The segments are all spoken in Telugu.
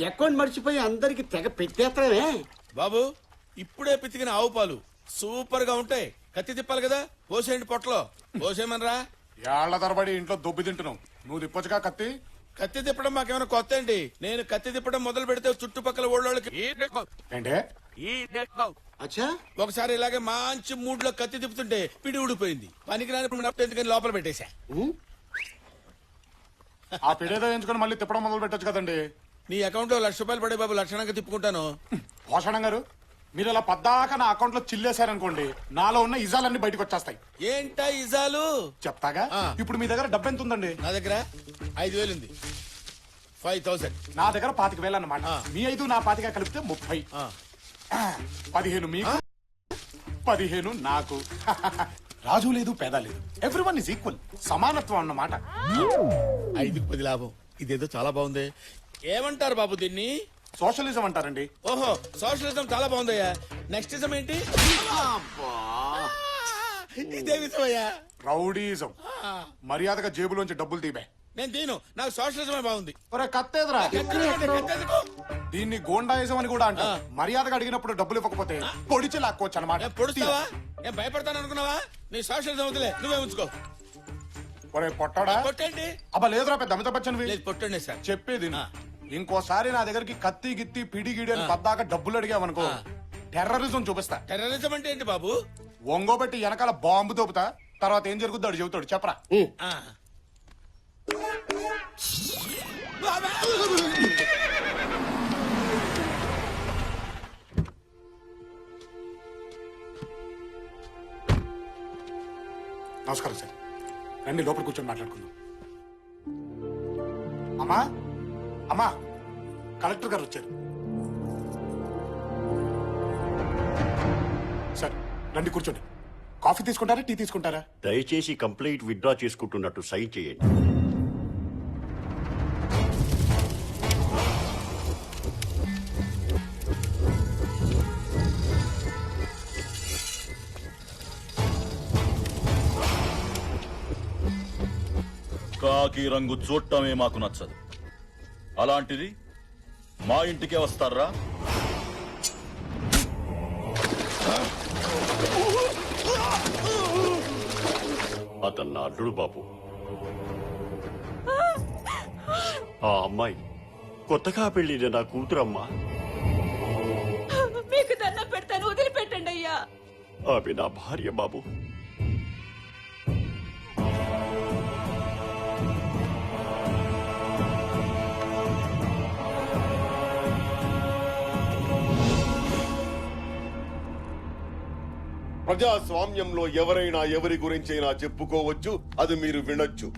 అకౌంట్ మర్చిపోయి అందరికి తెగ పెట్టేస్తామే. బాబు ఇప్పుడే పితికిన ఆవు పాలు సూపర్ గా ఉంటాయి. కత్తి తిప్పాలి కదా, పోసేయండి పొట్టలో. పోసేయమనరా. ఏళ్ల తరబడి ఇంట్లో దొబ్బి తింటున్నావు, నువ్వు తిప్పొచ్చుగా కత్తి. కత్తి తిప్పడం మాకేమైనా కొత్త అండి? నేను కత్తి తిప్పడం మొదలు పెడితే చుట్టుపక్కల ఊళ్ళోళ్ళకి ఏంటే అచ్చా ఒకసారి ఇలాగే మంచి మూడ్ లో కత్తి తిప్పుతుంటే పిడి ఊడిపోయింది. పనికిరాని ఎందుకని లోపల పెట్టేశా. ఆ పిడేదో ఎంచుకొని మళ్ళీ తిప్పడం మొదలు పెట్టొచ్చు కదండి. నీ అకౌంట్ లో ₹1,00,000 పడే బాబు, లక్షణంగా తిప్పుకుంటాను. భూషణం గారు, మీరు ఇలా పద్దాక నా అకౌంట్ లో చిల్లేశారనుకోండి, నాలో ఉన్న ఇజాలన్నీ బయటకు వచ్చేస్తాయి. ఏంటా ఇజాలు చెప్తాగా. ఇప్పుడు మీ దగ్గర డబ్బు ఎంత ఉందండి? నా దగ్గర 5,000 ఉంది. 5,000. నా దగ్గర 25,000 అన్నమాట. మీ 5 నా 25 కలిపితే 30. 15 మీకు, 15 నాకు. రాజు లేదు, పేద లేదు, ఎవ్రీవన్ ఇస్ ఈక్వల్. సమానత్వం అన్నమాట. 5కి 10 లాభం. ఇదేదో చాలా బాగుంది. ఏమంటారు బాబు దీన్ని? సోషలిజం అంటారండి. ఓహో, సోషలిజం చాలా బాగుందయ్యా. నెక్స్ట్ ఇజం ఏంటి? ఇదే విధమయ్యా. రౌడీజం. మర్యాదగా జేబులోంచి డబ్బులు తీబే. నేను దీను, నాకు సోషలిజమే బాగుంది. కత్తేదరా. కత్తెందుకు? దీన్ని గోండాయిజం అని కూడా అంటారు. మర్యాదగా అడిగినప్పుడు డబ్బులు ఇవ్వకపోతే పొడిచి లాక్కోవచ్చు అన్నమాట. పొడుస్తావా? ఏం భయపడతాను అనుకున్నావా? నీ సోషలిజం వదిలే, నువ్వే ఉంచుకో. ఒరే పొట్టాడా. కొట్టండి. అబ్బా లేదురా, పెద్ద అమితాబ్ బచ్చన్ లేదు, కొట్టండి సార్. చెప్పేది ఇంకోసారి నా దగ్గరికి కత్తి గిత్తి పిడి గిడి అని పద్దాక డబ్బులు అడిగావనుకో, టెర్రరిజం చూపిస్తా. టెర్రరిజం అంటే ఏంటి బాబు? ఒంగోబెట్టి వెనకాల బాంబు తోపుతా. తర్వాత ఏం జరుగుద్దో అడు చెబుతాడు, చెప్పరా. నమస్కారం సార్, రండి లోపల కూర్చొని మాట్లాడుకుందాం. అమ్మా అమ్మా, కలెక్టర్ గారు వచ్చారు. సార్ రండి కూర్చోండి. కాఫీ తీసుకుంటారా, టీ తీసుకుంటారా? దయచేసి కంప్లైంట్ విత్డ్రా చేసుకుంటున్నట్టు సైన్ చేయండి. కాకి రంగు చూడటమే మాకు నచ్చదు. అలాంటిది మా ఇంటికే వస్తారా? అతను నా అల్లుడు బాబు. ఆ అమ్మాయి కొత్తగా పెళ్లిన నా కూతురమ్మా. మీకు దండం పెడతాను, వదిలిపెట్టండి అయ్యా. ఆమె నా భార్య బాబు. ప్రజాస్వామ్యంలో ఎవరైనా ఎవరి గురించైనా చెప్పుకోవచ్చు, అది మీరు వినొచ్చు.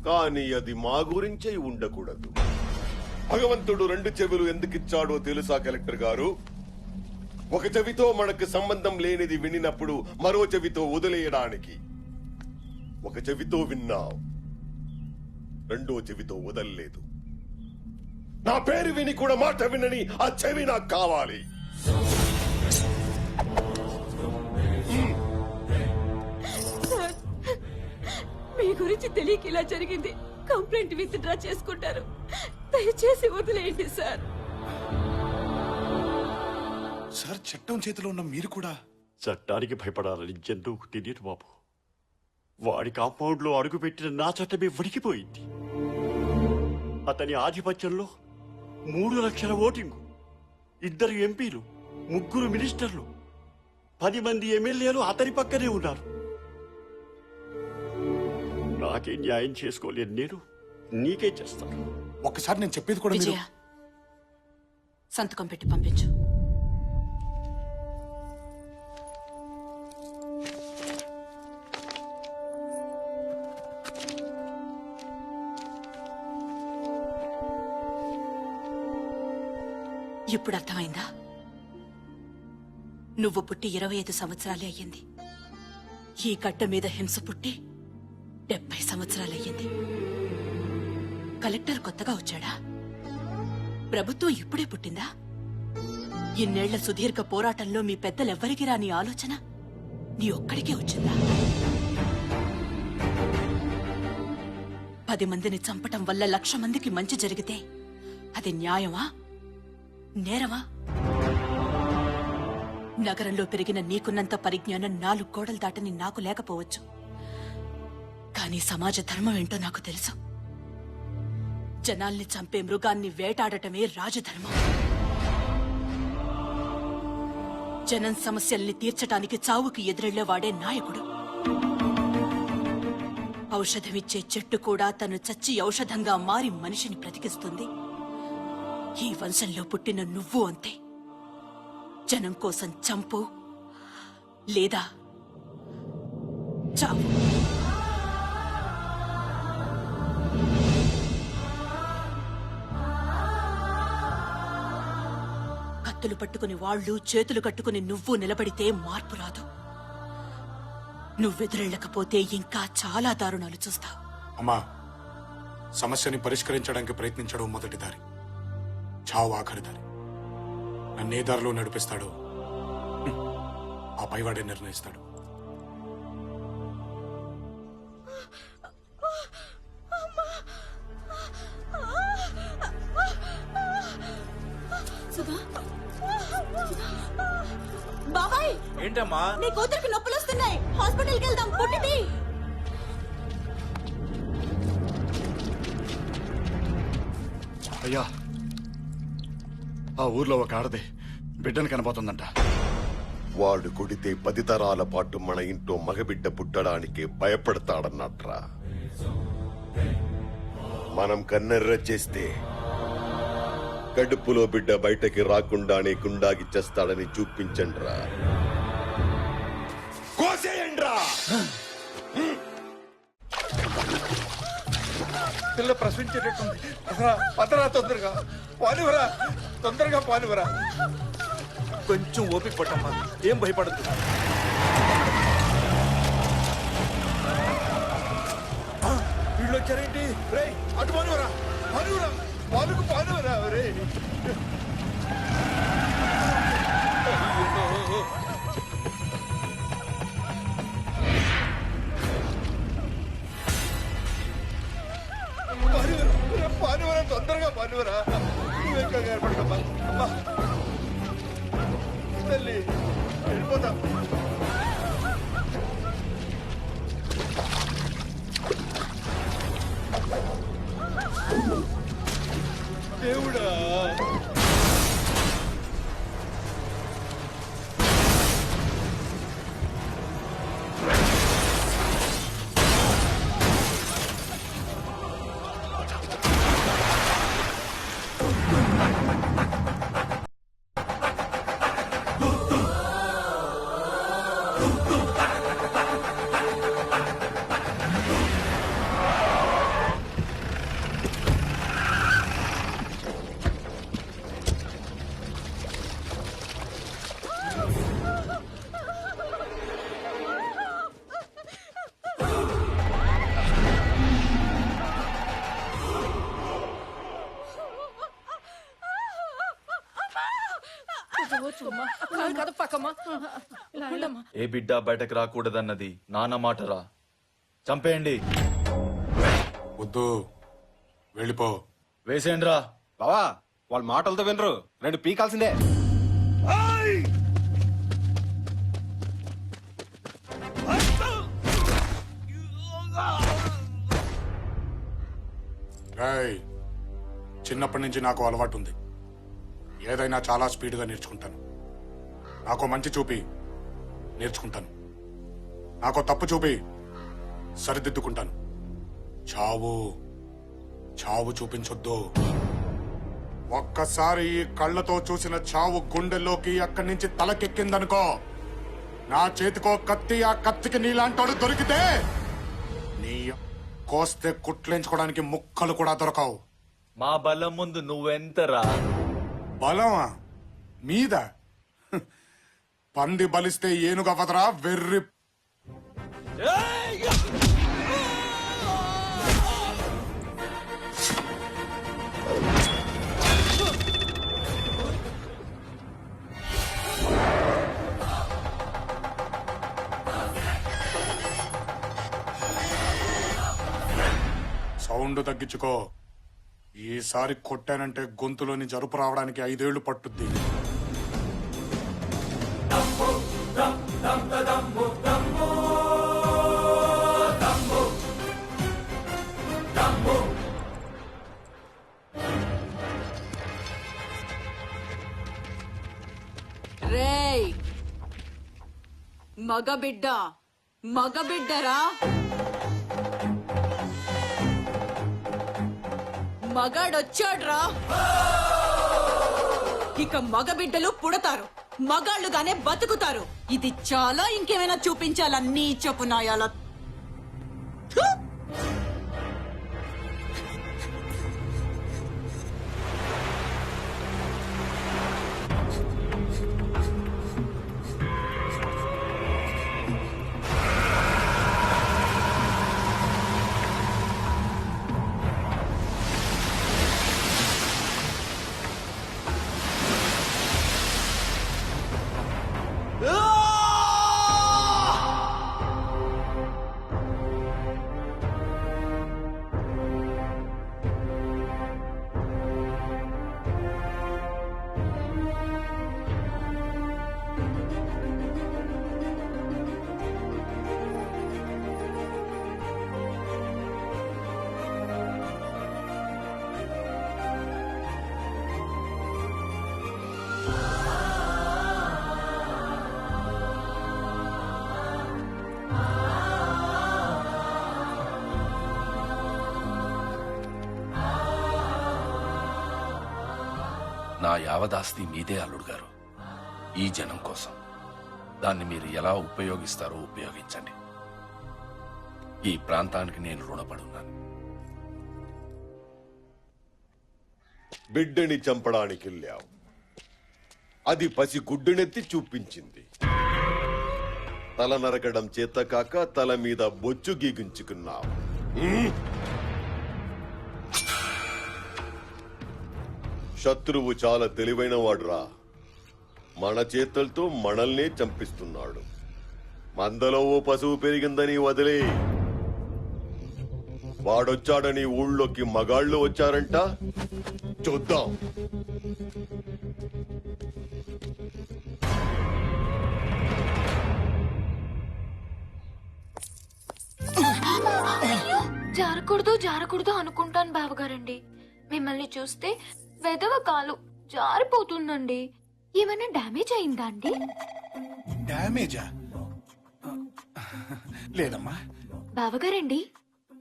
కానీ అది మా గురించే ఉండకూడదు. భగవంతుడు 2 చెవులు ఎందుకిచ్చాడో తెలుసా కలెక్టర్ గారు? ఒక చెవితో మనకు సంబంధం లేనిది వినినప్పుడు మరో చెవితో వదిలేయడానికి. ఒక చెవితో విన్నావు, రెండో చెవితో వదల్లేదు. నా పేరు విని కూడా మాట వినని ఆ చెవి నాకు కావాలి. మీ గురించి తెలియక ఇలా జరిగింది. కంప్లైంట్ విత్ డ్రా చేసుకుంటారు, దయచేసి వదిలేయండి సార్. సార్ చట్టం చేతిలో ఉన్న మీరు కూడా చట్టానికి భయపడాలని జంతువుకు తెలియదు బాబు. వాడి కాంపౌండ్ లో అడుగుపెట్టిన నా చట్టమే వణికిపోయింది. అతని ఆధిపత్యంలో 3 లక్షల ఓటింగు, 2 ఎంపీలు, 3 మినిస్టర్లు, 10 మంది ఎమ్మెల్యేలు అతని పక్కనే ఉన్నారు. నాకే న్యాయం చేసుకోలేను నేను, నీకే చేస్తాను. ఒక్కసారి నేను చెప్పేది కూడా మీరు. విజయ, సంతకం పెట్టి పంపించు. ఇప్పుడు అర్థమైందా? నువ్వు పుట్టి 25 సంవత్సరాలే అయ్యింది. ఈ గడ్డ మీద హింస పుట్టి 70 సంవత్సరాలయ్యింది. కలెక్టర్ కొత్తగా వచ్చాడా? ప్రభుత్వం ఇప్పుడే పుట్టిందా? ఇన్నేళ్ల సుదీర్ఘ పోరాటంలో మీ పెద్దలెవ్వరికి రాని ఆలోచన నీ ఒక్కడికే వచ్చిందా? 10 మందిని చంపటం వల్ల 1,00,000 మందికి మంచి జరిగితే అది న్యాయమా, నేరమా? నగరంలో పెరిగిన నీకున్నంత పరిజ్ఞానం 4 గోడలు దాటని నాకు లేకపోవచ్చు. కానీ సమాజ ధర్మం ఏంటో నాకు తెలుసు. జనాల్ని చంపే మృగాన్ని వేటాడటమే రాజధర్మం. జనం సమస్యల్ని తీర్చటానికి చావుకి ఎదురెళ్లేవాడే నాయకుడు. ఔషధమిచ్చే చెట్టు కూడా తను చచ్చి ఔషధంగా మారి మనిషిని బ్రతికిస్తుంది. ఈ వంశంలో పుట్టిన నువ్వు అంతే. జనం కోసం చంపు లేదా చావు. కత్తులు పట్టుకుని వాళ్ళు, చేతులు కట్టుకుని నువ్వు నిలబడితే మార్పు రాదు. నువ్వెదురెళ్ళకపోతే ఇంకా చాలా దారుణాలు చూస్తావు. అమ్మా, సమస్యని పరిష్కరించడానికి ప్రయత్నించడం మొదటి దారి, చావు ఆఖరి దారి. నన్నే దారిలో నడిపిస్తాడో ఆ పైవాడే నిర్ణయిస్తాడు. బాబాయ్, ఏంటమ్మా? నీ కూతురికి నొప్పులు వస్తున్నాయి, హాస్పిటల్కి వెళ్దాం. పుట్టింది. అయ్యా, ఆ ఊర్లో ఒక ఆడది బిడ్డను కనబోతుందంట. వాడు కొడితే 10 తరాల పాటు మన ఇంట్లో మగబిడ్డ పుట్టడానికి భయపడతాడన్నట్రా. మనం కన్నెర్ర చేస్తే కడుపులో బిడ్డ బయటకి రాకుండానే గుండాగిచ్చేస్తాడని చూపించండ్రా. కోసేయండ్రా. పిల్ల ప్రశ్నించేటట్టుంది. పదరా, తొందరగా పానివరా, తొందరగా పానివరా. కొంచెం ఓపిక పట్టమ్మా, ఏం భయపడద్దు. వీళ్ళు వచ్చారేంటి? రే, అటు పానివరా, పానివరా, పానుకు పానివరా. రే, పానివరా, తొందరగా పానివరా. నువ్వేం కంగారు పడకమ్మా. అమ్మా తల్లి, వెళ్ళిపోతా. దేవుడా, ఏ బిడ్డ బయటకు రాకూడదన్నది నాన్న మాటరా. చంపేయండి. వద్దు, వెళ్ళిపో. వేసేయండిరా. బావా, వాళ్ళ మాటలతో వినరు, 2 పీకాల్సిందే. రేయ్, చిన్నప్పటి నుంచి నాకు అలవాటు ఉంది. ఏదైనా చాలా స్పీడ్గా నేర్చుకుంటాను. నాకు మంచి చూపి నేర్చుకుంటాను. నాకు తప్పు చూపి సరిదిద్దుకుంటాను. చావు చావు చూపించొద్దు. ఒక్కసారి ఈ కళ్ళతో చూసిన చావు గుండెల్లోకి అక్కడి నుంచి తలకెక్కిందనుకో, నా చేతికో కత్తి, ఆ కత్తికి నీలాంటోడు దొరికితే నీ కోస్తే కుట్లేంచుకోవడానికి ముక్కలు కూడా దొరకవు. మా బలం ముందు నువ్వెంతరా? బలమా మీద? పంది బలిస్తే ఏనుగవదరా వెర్రి. సౌండ్ తగ్గించుకో. ఈసారి కొట్టానంటే గొంతులోని జరుపు రావడానికి 5 ఏళ్లు పట్టుద్ది. రేయ్ మగబిడ్డరా మగాడొచ్చాడ్రా. ఇక మగబిడ్డలు పుడతారు, మగాళ్ళుగానే బతుకుతారు. ఇది చాలా ఇంకేమైనా చూపించాలా నీ చెప్పునాయాల? నా యావదాస్తి మీదే అల్లుడు గారు. ఈ జనం కోసం దాన్ని మీరు ఎలా ఉపయోగిస్తారో ఉపయోగించండి. ఈ ప్రాంతానికి నేను రుణపడున్నాను. బిడ్డని చంపడానికి వెళ్ళావు, అది పసి గుడ్డునెత్తి చూపించింది. తల నరకడం చేత కాక తల మీద బొచ్చు గీగించుకున్నావు. శత్రువు చాలా తెలివైన వాడురా. మన చేతులతో మనల్నే చంపిస్తున్నాడు. మందలో ఓ పశువు పెరిగిందని వదిలే. వాడొచ్చాడని ఊళ్ళోకి మగాళ్ళు వచ్చారంట. చూద్దాం. జారకూడదు అనుకుంటాను బావగారండి. మిమ్మల్ని చూస్తే వెదవ కాలు జారిపోతుందండి. ఏమైనా డ్యామేజ్ అయిందా అండి? డ్యామేజా? లేదమ్మా. బావగారండి,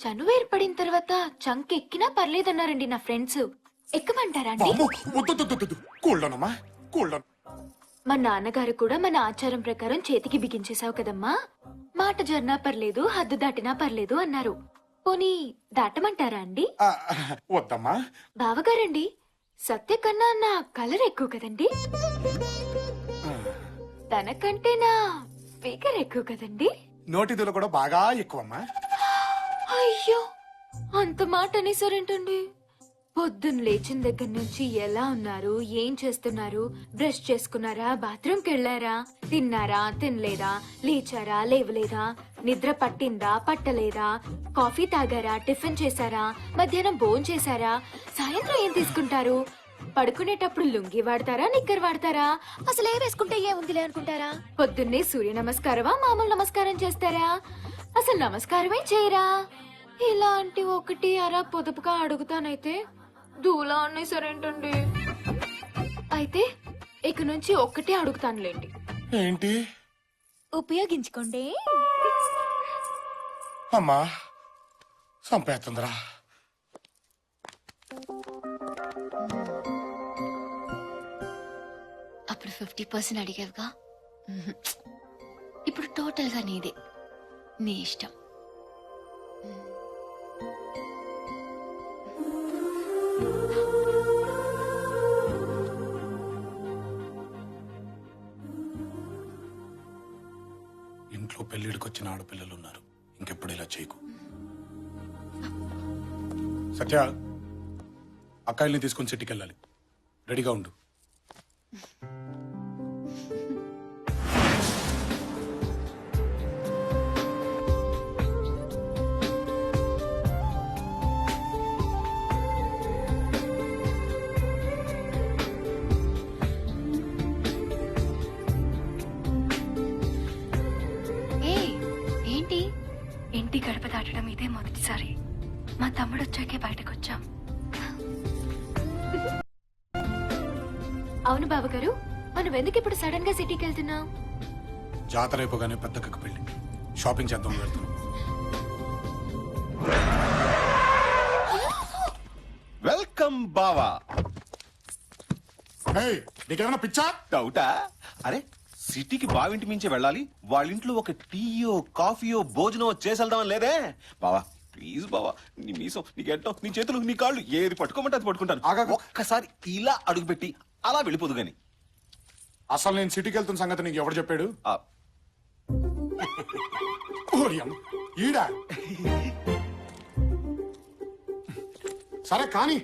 చనువు ఏర్పడిన తర్వాత చంక్ ఎక్కినా పర్లేదన్నారండి నా ఫ్రెండ్స్. ఎక్కమంటారా అండి? కూల్డోనమ్మా, కూల్డోన్. మా నాన్నగారు కూడా మన ఆచారం ప్రకారం చేతికి బిగించేశావు కదమ్మా, మాట జర్నా పర్లేదు, హద్దు దాటినా పర్లేదు అన్నారు. పోనీ దాటమంటారా అండి? వద్దమ్మా. బావగారండి, సత్య కన్నా నా కలర్ ఎక్కువ కదండి, తనకంటే నా ఫిగర్ ఎక్కువ కదండి. నోటిదులు కూడా బాగా ఎక్కువమ్మా. అయ్యో, అంత మాట అనేసారేంటండి? పొద్దున్న లేచిన దగ్గర నుంచి ఎలా ఉన్నారు, ఏం చేస్తున్నారు, బ్రష్ చేసుకున్నారా, బాత్రూమ్కి వెళ్ళారా, తిన్నారా, తినలేదా, లేచారా, లేవలేదా, నిద్ర పట్టిందా, పట్టలేదా, కాఫీ తాగారా, టిఫిన్ చేశారా, మధ్యాహ్నం భోజనం చేశారా, సాయంత్రం ఏం తీసుకుంటారు, పడుకునేటప్పుడు లుంగి వాడతారా, నిక్కర్ వాడతారా, అసలు ఏ వేసుకుంటే ఏముందిలే అనుకుంటారా, పొద్దున్నే సూర్య నమస్కారమా, మామూలు నమస్కారం చేస్తారా, అసలు నమస్కారమే చేయరా? ఇలాంటి ఒకటి అరా పొదుపుగా అడుగుతానైతే దూలా అనేసరేంటండి? అయితే ఇక నుంచి ఒక్కటే అడుగుతానులేండి. ఏంటి? ఉపయోగించుకోండి. అమ్మా సంపేస్తుందిరా. అప్పుడు 50% అడిగావుగా, ఇప్పుడు టోటల్ గా నీదే. నీ ఇష్టం. ఇంట్లో పెళ్లిడికి వచ్చిన ఆడపిల్లలు ఉన్నారు. ఇంకెప్పుడు ఇలా చేయకు. సత్య, అక్కాయిల్ని తీసుకొని సిటీకి వెళ్ళాలి. రెడీగా ఉండు. మొదటిసారి మా తమ్ముడు వచ్చాకే బయటకు వచ్చాం. అవును బావగారు, మనం ఎందుకు ఇప్పుడు సడన్ గా సిటీకి వెళ్తున్నాం? జాతర అయిపోగానే పెద్దక్కకు పెళ్లి, షాపింగ్ చేద్దాం వెళ్తున్నాం. వెల్కమ్ బావా. ఏయ్, నీకేమైనా పిచ్చా? డౌటా? అరే సిటీకి బావింటి మించి వెళ్ళాలి, వాళ్ళ ఇంట్లో ఒక టీయో కాఫీయో భోజనమో చేసేద్దామని లేదే బావా. ప్లీజ్ బావా, నీ మీసం, నీ గెట్టం, నీ చేతులు, నీ కాళ్ళు ఏది పట్టుకోమంటే అది పట్టుకుంటాను. ఆగాగు. ఒక్కసారి ఇలా అడుగుపెట్టి అలా వెళ్ళిపోదు గాని. అసలు నేను సిటీకి వెళ్తున్న సంగతి నీకు ఎవరు చెప్పాడు? ఆ, ఓరి అమ్మ, ఈడా? సరే కానీ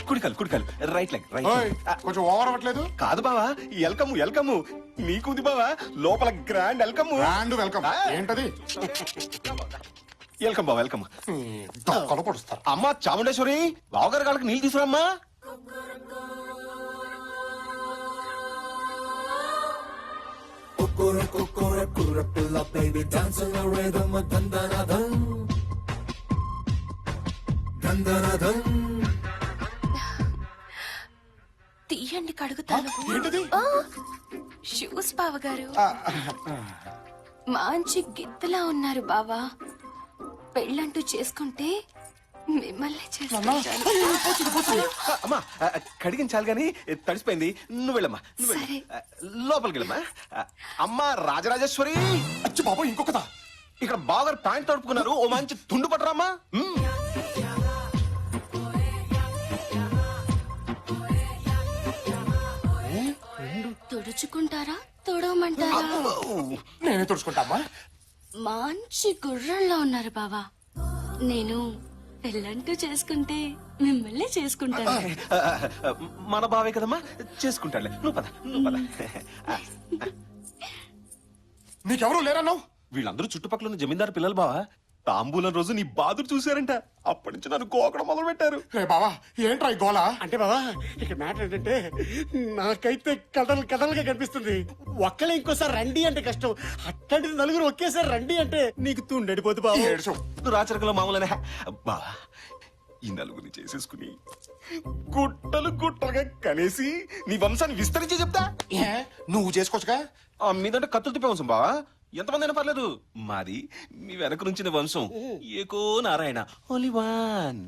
కుడికాలు రైట్ లెగ్ ఓయ్, రైట్. కొంచెం ఓవర్ అవ్వట్లేదు? కాదు బావా, వెల్కమ్ నీకుంది బావా, లోపల గ్రాండ్ వెల్కమ్. బ్రాండ్ వెల్కమ్ ఏంటది? వెల్కమ్ బావా, వెల్కమ్. దొక్కలు పొడుస్తారు. అమ్మా చాముండేశ్వరి, బావగారి కాళ్ళకి నీళ్ళు తీసుకురామ్మా. తీయండి కడుగుతాను. ఏంటది? షూస్ బావగారు. మంచి గిత్తలా ఉన్నారు బావా. పెళ్ళంటూ చేసుకుంటే మిమ్మల్ని చేసుకుంటాను. అమ్మా కడిగించాలి గాని తడిసిపోయింది. నువ్వు వెళ్ళమ్మా, నువ్వు వెళ్ళు. సరే. లోపలికి వెళ్ళమ్మా. అమ్మా రాజరాజేశ్వరి, అచ్చి బాబు, ఇంకొకదా? ఇక్కడ బావగారు ప్యాంట్ తడుపుకున్నారు, ఓ మంచి తుండు పట్టరామ్మా. తుడుచుకుంటారా తుడవమంటారా? నేనే తుడుచుకుంటామా? మంచి గుర్రంలో ఉన్నారు బావా. నేను పెళ్ళంటూ చేసుకుంటే మిమ్మల్ని చేసుకుంటాను. మన బావే కదమ్మా, చేసుకుంటాడులే. నువ్వు పద, నువ్వు పద. నీకెవరు లేరన్నావు? వీళ్ళందరూ చుట్టుపక్కల ఉన్న జమీందారు పిల్లలు బావా. తాంబూలం రోజు నీ బాదురు చూశారంట, అప్పటి నుంచి నన్ను కోకడం మొదలు పెట్టారు. రే బావా, ఏంట్రా ఈ గోల? అంటే బాబా, ఇక్కడ మ్యాటర్ ఏంటంటే నాకైతే కథలుగా కనిపిస్తుంది. ఒక్కలే ఇంకోసారి రండి అంటే కష్టం, అట్లాంటిది నలుగురు ఒకేసారి రండి అంటే నీకు తుండడిపోతు బాబు. ఏడ్చు. రాచరికలో మామూలనే బావా. ఈ నలుగురిని చేసేసుకుని గుట్టలుగా కనేసి నీ వంశాన్ని విస్తరించి చెప్తా. ఏ, నువ్వు చేసుకోవచ్చుగా? మీదంటే కత్తులు తిప్పే వంశం బావా, ఎంతమంది అయినా పర్లేదు. మాది నీ వెనక నుంచి వంశం, ఏకో నారాయణ, ఓన్లీ వన్.